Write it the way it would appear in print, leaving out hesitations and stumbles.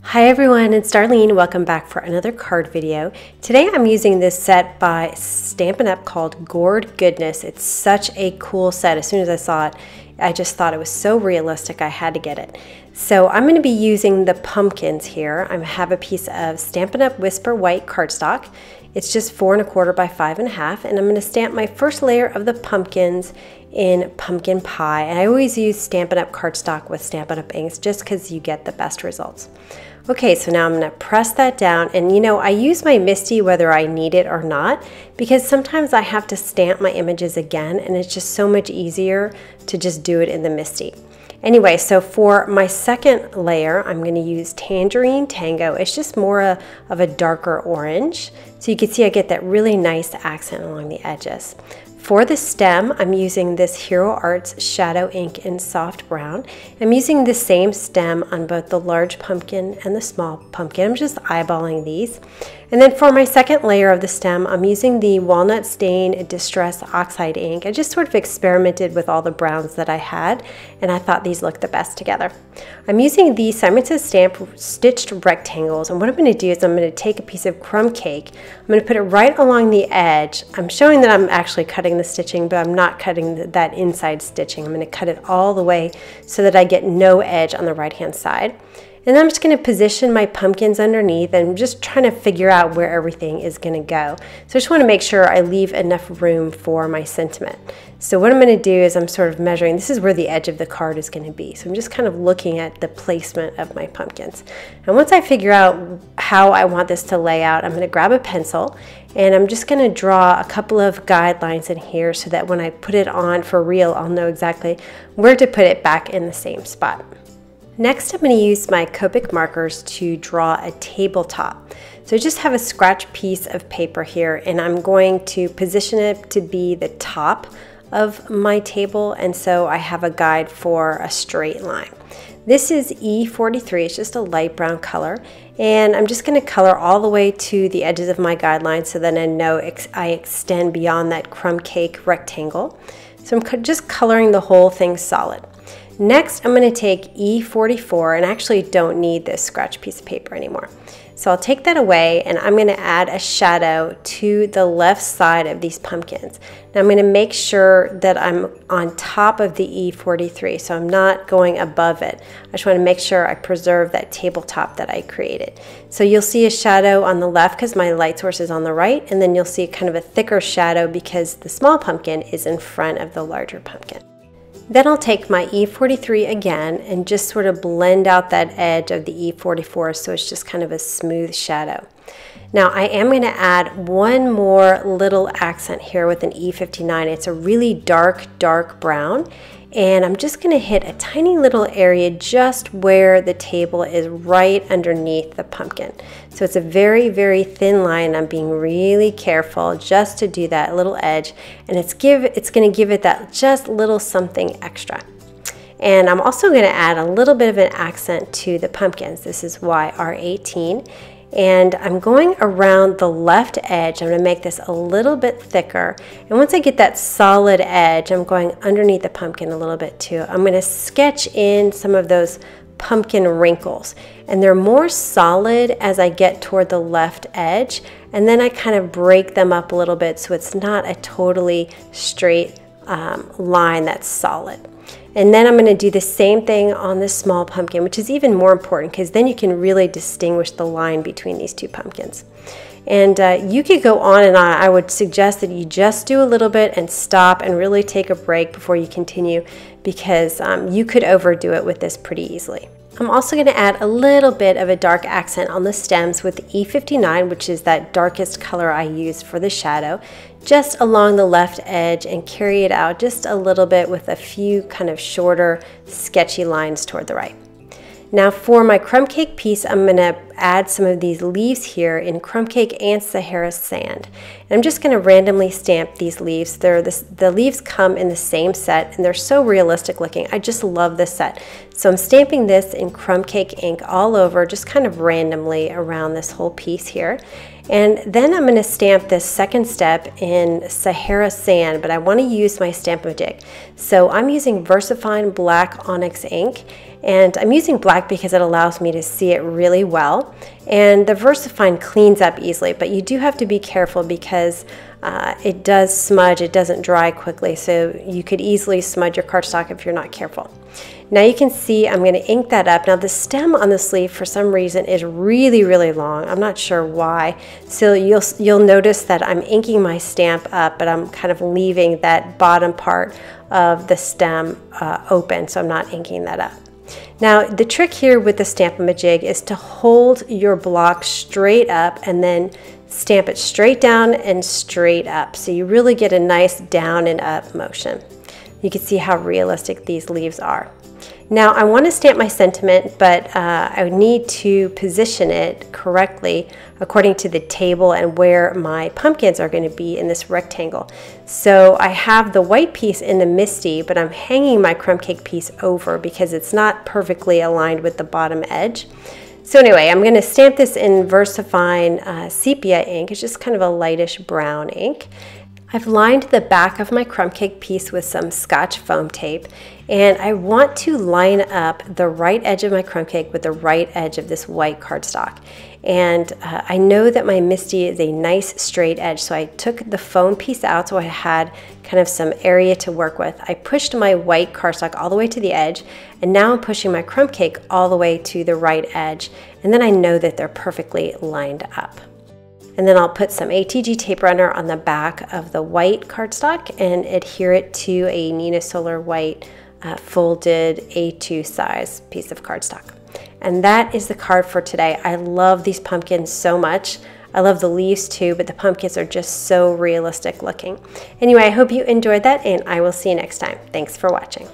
Hi everyone, it's Darlene. Welcome back for another card video. Today I'm using this set by Stampin' Up called Gourd Goodness. It's such a cool set. As soon as I saw it, I just thought it was so realistic I had to get it. So I'm going to be using the pumpkins here. I have a piece of Stampin' Up Whisper White cardstock. It's just 4 1/4 by 5 1/2, and I'm going to stamp my first layer of the pumpkins in pumpkin pie. And I always use Stampin' Up cardstock with Stampin' Up inks just because you get the best results. Okay, so now I'm going to press that down, and you know, I use my MISTI whether I need it or not, because sometimes I have to stamp my images again, and it's just so much easier to just do it in the MISTI. Anyway, so for my second layer, I'm going to use Tangerine Tango. It's just more of a darker orange. So you can see I get that really nice accent along the edges. For the stem, I'm using this Hero Arts Shadow Ink in soft brown. I'm using the same stem on both the large pumpkin and the small pumpkin. I'm just eyeballing these. And then for my second layer of the stem, I'm using the Walnut Stain Distress Oxide ink. I just sort of experimented with all the browns that I had, and I thought these looked the best together. I'm using the Simon Says Stamp stitched rectangles, and what I'm going to do is I'm going to take a piece of crumb cake. I'm going to put it right along the edge. I'm showing that I'm actually cutting the stitching, but I'm not cutting that inside stitching. I'm going to cut it all the way so that I get no edge on the right hand side. And then I'm just going to position my pumpkins underneath, and I'm just trying to figure out where everything is going to go. So I just want to make sure I leave enough room for my sentiment. So what I'm going to do is I'm sort of measuring, this is where the edge of the card is going to be. So I'm just kind of looking at the placement of my pumpkins. And once I figure out how I want this to lay out, I'm going to grab a pencil, and I'm just going to draw a couple of guidelines in here so that when I put it on for real, I'll know exactly where to put it back in the same spot. Next, I'm going to use my Copic markers to draw a tabletop. So I just have a scratch piece of paper here, and I'm going to position it to be the top of my table, and so I have a guide for a straight line. This is E43, it's just a light brown color, and I'm just going to color all the way to the edges of my guidelines so that I know I extend beyond that crumb cake rectangle. So I'm just coloring the whole thing solid. Next, I'm going to take E44, and I actually don't need this scratch piece of paper anymore. So I'll take that away, and I'm going to add a shadow to the left side of these pumpkins. Now I'm going to make sure that I'm on top of the E43, so I'm not going above it. I just want to make sure I preserve that tabletop that I created. So you'll see a shadow on the left because my light source is on the right, and then you'll see kind of a thicker shadow because the small pumpkin is in front of the larger pumpkin. Then I'll take my E43 again and just sort of blend out that edge of the E44 so it's just kind of a smooth shadow. Now I am going to add one more little accent here with an E59. It's a really dark brown, and I'm just going to hit a tiny little area just where the table is right underneath the pumpkin. So it's a very, very thin line. I'm being really careful just to do that little edge, and it's going to give it that just little something extra. And I'm also going to add a little bit of an accent to the pumpkins. This is YR18. And I'm going around the left edge. I'm going to make this a little bit thicker. And once I get that solid edge, I'm going underneath the pumpkin a little bit too. I'm going to sketch in some of those pumpkin wrinkles. And they're more solid as I get toward the left edge. And then I kind of break them up a little bit so it's not a totally straight line that's solid. And then I'm going to do the same thing on this small pumpkin, which is even more important because then you can really distinguish the line between these two pumpkins. And you could go on and on. I would suggest that you just do a little bit and stop and really take a break before you continue, because you could overdo it with this pretty easily. I'm also going to add a little bit of a dark accent on the stems with E59, which is that darkest color I used for the shadow, just along the left edge, and carry it out just a little bit with a few kind of shorter sketchy lines toward the right. Now for my crumb cake piece, I'm going to add some of these leaves here in crumb cake and Sahara sand. And I'm just going to randomly stamp these leaves. The leaves come in the same set and they're so realistic looking. I just love this set. So I'm stamping this in crumb cake ink all over, just kind of randomly around this whole piece here. And then I'm going to stamp this second step in Sahara sand, but I want to use my Stamp-A-Jig. So I'm using VersaFine Black Onyx ink, and I'm using black because it allows me to see it really well. And the VersaFine cleans up easily, but you do have to be careful because it does smudge, it doesn't dry quickly, so you could easily smudge your cardstock if you're not careful. Now you can see I'm going to ink that up. Now the stem on the sleeve for some reason is really, really long. I'm not sure why. So you'll notice that I'm inking my stamp up, but I'm kind of leaving that bottom part of the stem open, so I'm not inking that up. Now the trick here with the Stamp-A-Jig is to hold your block straight up and then stamp it straight down and straight up. So you really get a nice down and up motion. You can see how realistic these leaves are. Now I want to stamp my sentiment, but I need to position it correctly according to the table and where my pumpkins are going to be in this rectangle. So I have the white piece in the MISTI, but I'm hanging my crumb cake piece over because it's not perfectly aligned with the bottom edge. So anyway, I'm going to stamp this in VersaFine Sepia ink. It's just kind of a lightish brown ink. I've lined the back of my crumb cake piece with some Scotch foam tape, and I want to line up the right edge of my crumb cake with the right edge of this white cardstock. And I know that my MISTI is a nice straight edge, so I took the foam piece out so I had kind of some area to work with. I pushed my white cardstock all the way to the edge, and now I'm pushing my crumb cake all the way to the right edge, and then I know that they're perfectly lined up. And then I'll put some ATG tape runner on the back of the white cardstock and adhere it to a Nina Solar white folded A2 size piece of cardstock. And that is the card for today. I love these pumpkins so much. I love the leaves too, but the pumpkins are just so realistic looking. Anyway, I hope you enjoyed that, and I will see you next time. Thanks for watching.